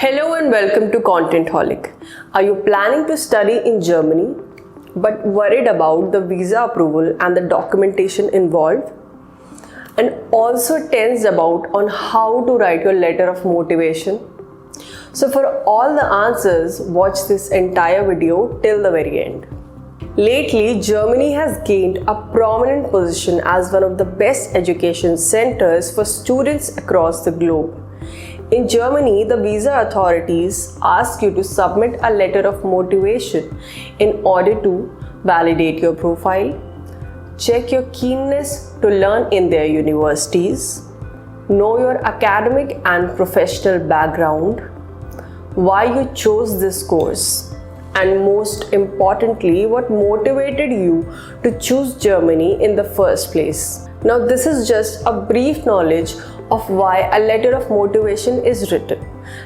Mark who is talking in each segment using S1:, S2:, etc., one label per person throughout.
S1: Hello and welcome to Contentholic. Are you planning to study in Germany but worried about the visa approval and the documentation involved? And also tensed about on how to write your letter of motivation? So for all the answers, watch this entire video till the very end. Lately, Germany has gained a prominent position as one of the best education centers for students across the globe. In Germany, the visa authorities ask you to submit a letter of motivation in order to validate your profile, check your keenness to learn in their universities, know your academic and professional background, why you chose this course, and most importantly, what motivated you to choose Germany in the first place. Now, this is just a brief knowledge of why a letter of motivation is written.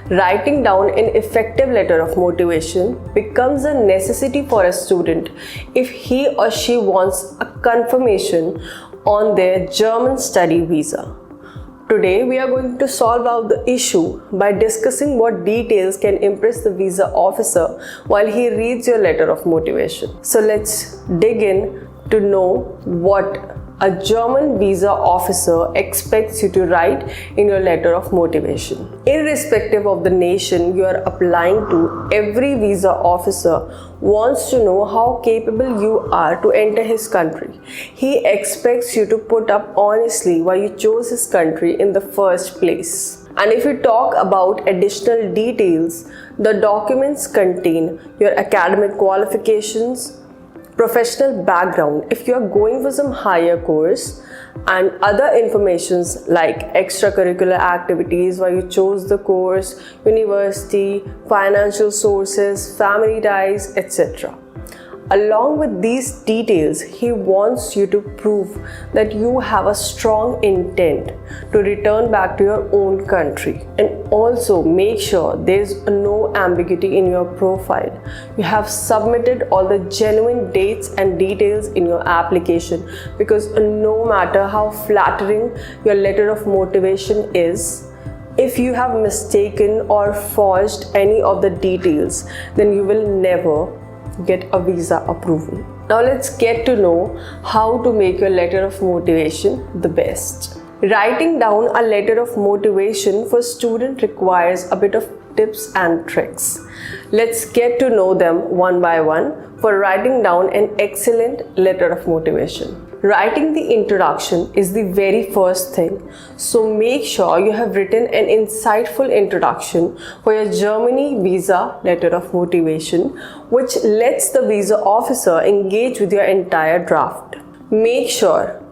S1: Writing down an effective letter of motivation becomes a necessity for a student if he or she wants a confirmation on their German study visa. Today, we are going to solve out the issue by discussing what details can impress the visa officer while he reads your letter of motivation. So let's dig in to know what a German visa officer expects you to write in your letter of motivation. Irrespective of the nation you are applying to, every visa officer wants to know how capable you are to enter his country. He expects you to put up honestly why you chose his country in the first place. And if you talk about additional details, the documents contain your academic qualifications, professional background if you are going for some higher course, and other informations like extracurricular activities, why you chose the course, university, financial sources, family ties, etc. Along with these details, he wants you to prove that you have a strong intent to return back to your own country. And also make sure there's no ambiguity in your profile. You have submitted all the genuine dates and details in your application, because no matter how flattering your letter of motivation is, if you have mistaken or forged any of the details, then you will never get a visa approval. Now let's get to know how to make your letter of motivation the best. Writing down a letter of motivation for student requires a bit of tips and tricks. Let's get to know them one by one for writing down an excellent letter of motivation. Writing the introduction is the very first thing, so make sure you have written an insightful introduction for your Germany visa letter of motivation, which lets the visa officer engage with your entire draft. Make sure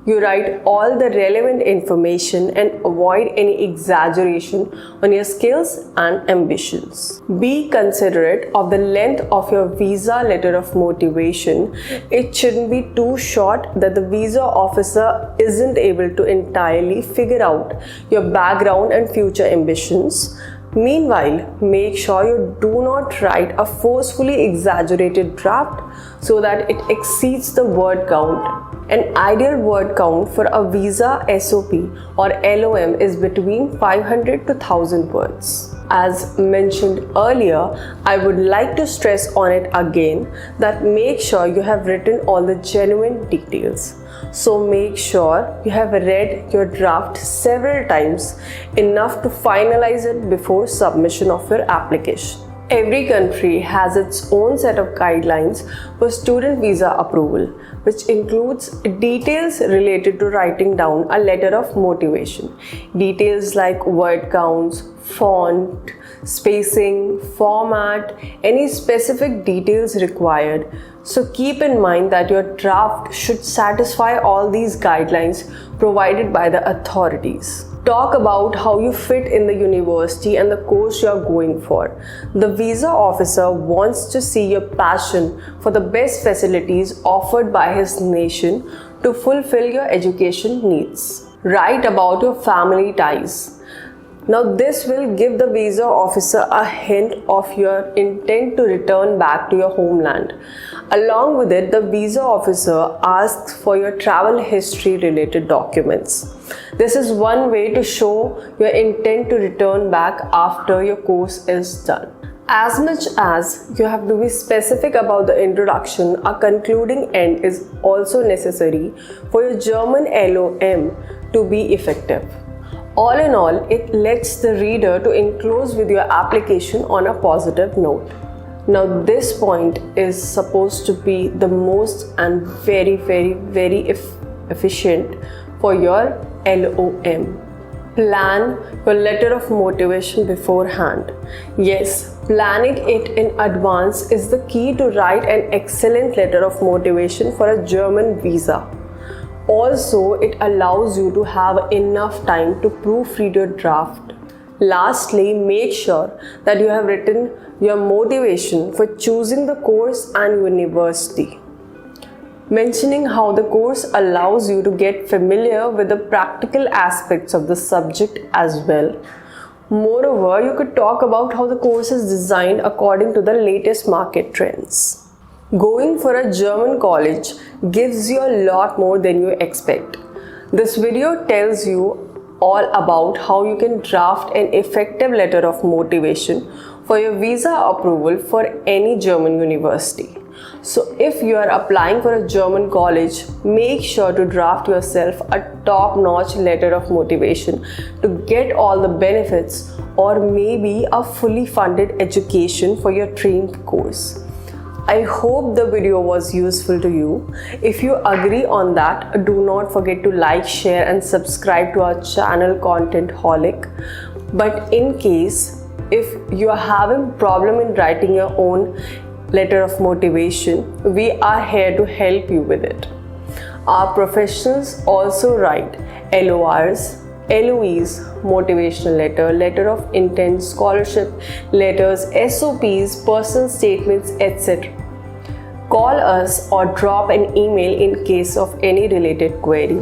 S1: you write all the relevant information and avoid any exaggeration on your skills and ambitions. Be considerate of the length of your visa letter of motivation. It shouldn't be too short that the visa officer isn't able to entirely figure out your background and future ambitions. Meanwhile, make sure you do not write a forcefully exaggerated draft so that it exceeds the word count. An ideal word count for a visa SOP or LOM is between 500 to 1000 words. As mentioned earlier, I would like to stress on it again that make sure you have written all the genuine details. So make sure you have read your draft several times, enough to finalize it before submission of your application. Every country has its own set of guidelines for student visa approval, which includes details related to writing down a letter of motivation. Details like word counts, font, spacing, format, any specific details required. So keep in mind that your draft should satisfy all these guidelines provided by the authorities. Talk about how you fit in the university and the course you are going for. The visa officer wants to see your passion for the best facilities offered by his nation to fulfill your education needs. Write about your family ties. Now this will give the visa officer a hint of your intent to return back to your homeland. Along with it, the visa officer asks for your travel history related documents. This is one way to show your intent to return back after your course is done. As much as you have to be specific about the introduction, a concluding end is also necessary for your German LOM to be effective. All in all, it lets the reader to enclose with your application on a positive note. Now this point is supposed to be the most and very efficient for your LOM. Plan your letter of motivation beforehand. Yes, planning it in advance is the key to write an excellent letter of motivation for a German visa. Also, it allows you to have enough time to proofread your draft. Lastly, make sure that you have written your motivation for choosing the course and university, mentioning how the course allows you to get familiar with the practical aspects of the subject as well. Moreover, you could talk about how the course is designed according to the latest market trends. Going for a German college gives you a lot more than you expect. This video tells you all about how you can draft an effective letter of motivation for your visa approval for any German university. So if you are applying for a German college, make sure to draft yourself a top-notch letter of motivation to get all the benefits or maybe a fully funded education for your dream course. I hope the video was useful to you. If you agree on that, do not forget to like, share and subscribe to our channel Contentholic. But in case if you are having problem in writing your own letter of motivation, we are here to help you with it. Our professionals also write LORs, LOEs, motivational letter, letter of intent, scholarship letters, SOPs, personal statements, etc. Call us or drop an email in case of any related query.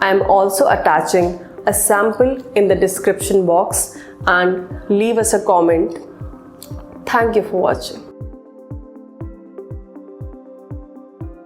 S1: I am also attaching a sample in the description box and leave us a comment. Thank you for watching.